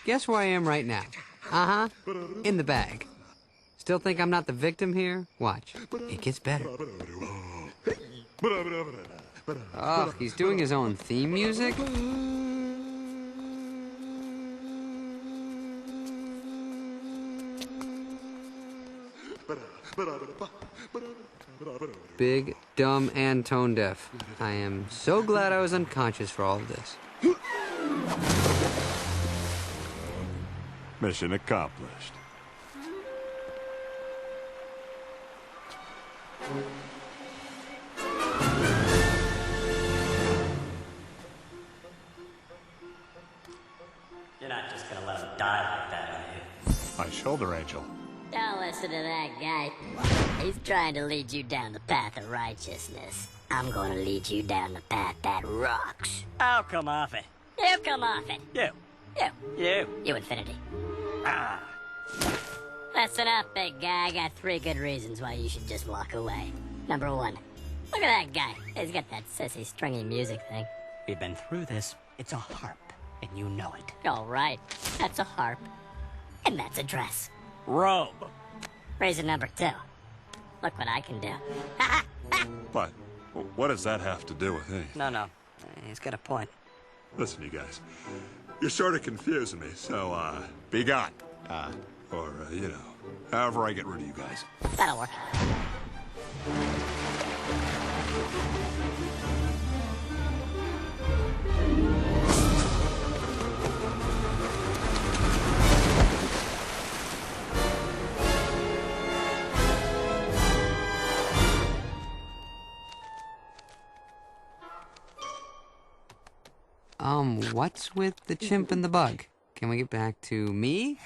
Guess where I am right now? Uh-huh. In the bag. Still think I'm not the victim here? Watch. It gets better. Oh, he's doing his own theme music? Big, dumb, and tone deaf. I am so glad I was unconscious for all of this. Mission accomplished. You're not just gonna let him die like that, are you? My shoulder angel. Don't listen to that guy. He's trying to lead you down the path of righteousness. I'm gonna lead you down the path that rocks. I'll come off it. You come off it. You. You Infinity. Ah. Listen up, big guy. I got 3 good reasons why you should just walk away. Number 1, look at that guy. He's got that sissy stringy music thing. We've been through this. It's a harp, and you know it. All right, that's a harp, and that's a dress. Robe. Reason number 2, look what I can do. But what does that have to do with anything? No. He's got a point. Listen, you guys. You're sort of confusing me, so, be gone. Or, you know, however I get rid of you guys. That'll work. What's with the chimp and the bug? Can we get back to me?